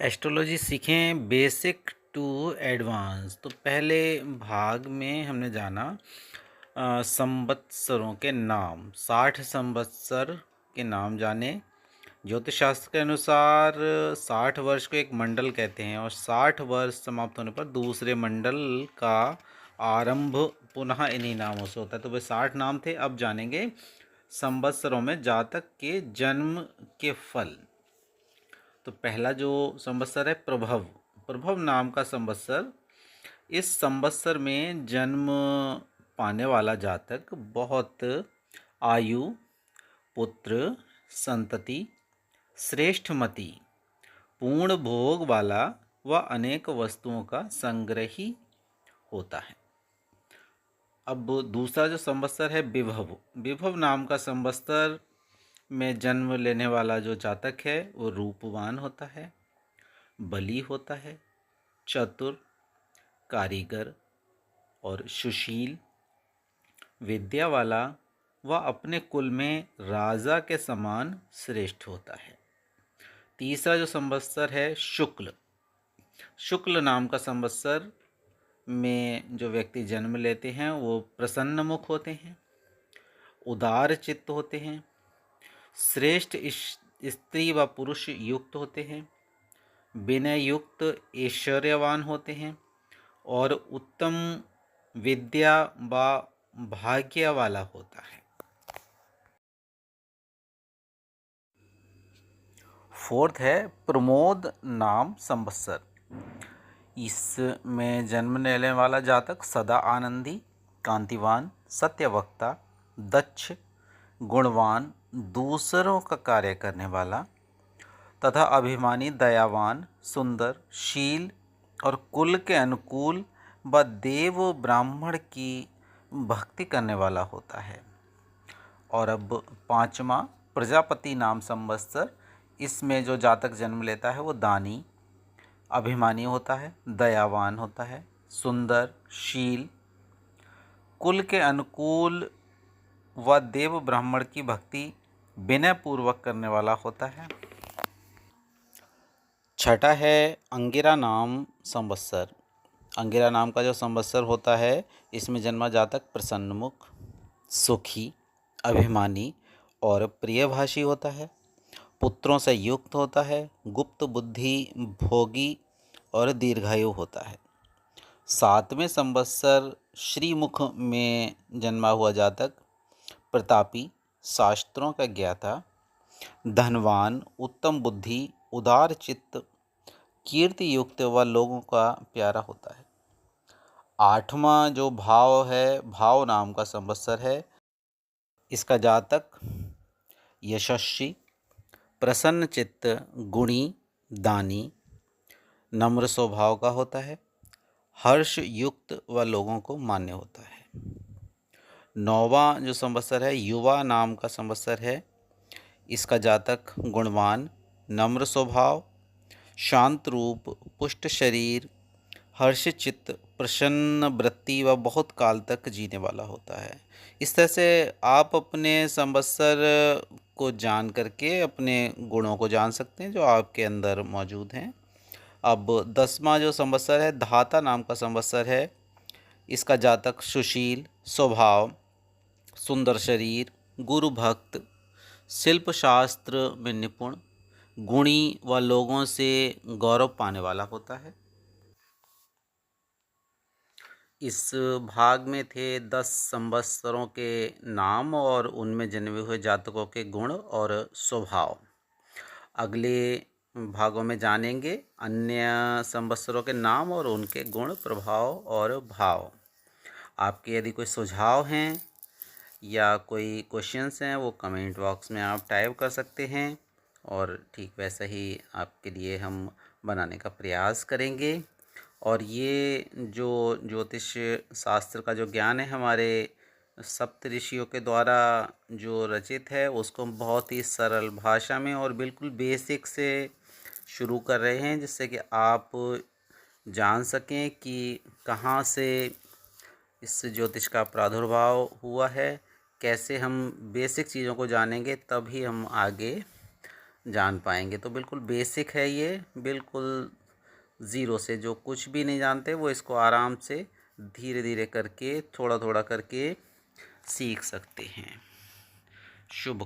Astrology सीखें basic to advance. तो पहले भाग में हमने जाना संवत्सरों के नाम। 60 संवत्सर के नाम जाने। ज्योतिष शास्त्र के अनुसार 60 वर्ष को एक मंडल कहते हैं और 60 वर्ष समाप्त होने पर दूसरे मंडल का आरंभ पुनः इन्हीं नामों से होता है। तो वे 60 नाम थे। अब जानेंगे संवत्सरों में जातक के जन्म के फल। तो पहला जो संवत्सर है प्रभव। प्रभव नाम का संवत्सर। इस संवत्सर में जन्म पाने वाला जातक बहुत आयु, पुत्र, संतति, श्रेष्ठमति, पूर्ण भोग वाला व अनेक वस्तुओं का संग्रही होता है। अब दूसरा जो संवत्सर है विभव। विभव नाम का संवत्सर में जन्म लेने वाला जो जातक है वो रूपवान होता है, बली होता है, चतुर, कारीगर और सुशील, विद्या वाला व अपने कुल में राजा के समान श्रेष्ठ होता है। तीसरा जो संवत्सर है शुक्ल। शुक्ल नाम का संवत्सर में जो व्यक्ति जन्म लेते हैं वो प्रसन्न मुख होते हैं, उदार चित्त होते हैं, श्रेष्ठ स्त्री व पुरुष युक्त होते हैं, विनय युक्त ऐश्वर्यवान होते हैं और उत्तम विद्या व भाग्य वाला होता है। फोर्थ है प्रमोद नाम संवत्सर। इसमें जन्म लेने वाला जातक सदा आनंदी, कांतिवान, सत्यवक्ता, दक्ष, गुणवान, दूसरों का कार्य करने वाला तथा अभिमानी, दयावान, सुंदर, शील और कुल के अनुकूल व देव ब्राह्मण की भक्ति करने वाला होता है। और अब पांचवा प्रजापति नाम संवत्सर। इसमें जो जातक जन्म लेता है वो दानी, अभिमानी होता है, दयावान होता है, सुंदर, शील, कुल के अनुकूल व देव ब्राह्मण की भक्ति विनय पूर्वक करने वाला होता है। छठा है अंगिरा नाम संवत्सर। अंगिरा नाम का जो संवत्सर होता है इसमें जन्मा जातक प्रसन्नमुख, सुखी, अभिमानी और प्रियभाषी होता है, पुत्रों से युक्त होता है, गुप्त बुद्धि, भोगी और दीर्घायु होता है। सातवें संवत्सर श्रीमुख में जन्मा हुआ जातक प्रतापी, शास्त्रों का ज्ञाता, धनवान, उत्तम बुद्धि, उदार चित्त, कीर्ति युक्त व लोगों का प्यारा होता है। आठवां जो भाव है भाव नाम का संवत्सर है। इसका जातक यशस्वी, प्रसन्न चित्त, गुणी, दानी, नम्र स्वभाव का होता है, हर्ष युक्त व लोगों को मान्य होता है। नौवां जो संवत्सर है युवा नाम का संवत्सर है। इसका जातक गुणवान, नम्र स्वभाव, शांत रूप, पुष्ट शरीर, हर्ष चित्त, प्रसन्न वृत्ति व बहुत काल तक जीने वाला होता है। इस तरह से आप अपने संवत्सर को जान करके अपने गुणों को जान सकते हैं जो आपके अंदर मौजूद हैं। अब 10वां जो संवत्सर है धाता नाम का संवत्सर है। इसका जातक सुशील स्वभाव, सुंदर शरीर, गुरु भक्त, शिल्प शास्त्र में निपुण, गुणी व लोगों से गौरव पाने वाला होता है। इस भाग में थे 10 संवत्सरों के नाम और उनमें जन्मे हुए जातकों के गुण और स्वभाव। अगले भागों में जानेंगे अन्य संवत्सरों के नाम और उनके गुण, प्रभाव और भाव। आपके यदि कोई सुझाव हैं या कोई क्वेश्चंस हैं वो कमेंट बॉक्स में आप टाइप कर सकते हैं और ठीक वैसा ही आपके लिए हम बनाने का प्रयास करेंगे। और ये जो ज्योतिष शास्त्र का जो ज्ञान है हमारे सप्त ऋषियों के द्वारा जो रचित है उसको हम बहुत ही सरल भाषा में और बिल्कुल बेसिक से शुरू कर रहे हैं जिससे कि आप जान सकें कि कहाँ से इस ज्योतिष का प्रादुर्भाव हुआ है। कैसे हम बेसिक चीज़ों को जानेंगे तभी हम आगे जान पाएंगे। तो बिल्कुल बेसिक है ये, बिल्कुल ज़ीरो से जो कुछ भी नहीं जानते वो इसको आराम से धीरे धीरे करके थोड़ा थोड़ा करके सीख सकते हैं। शुभ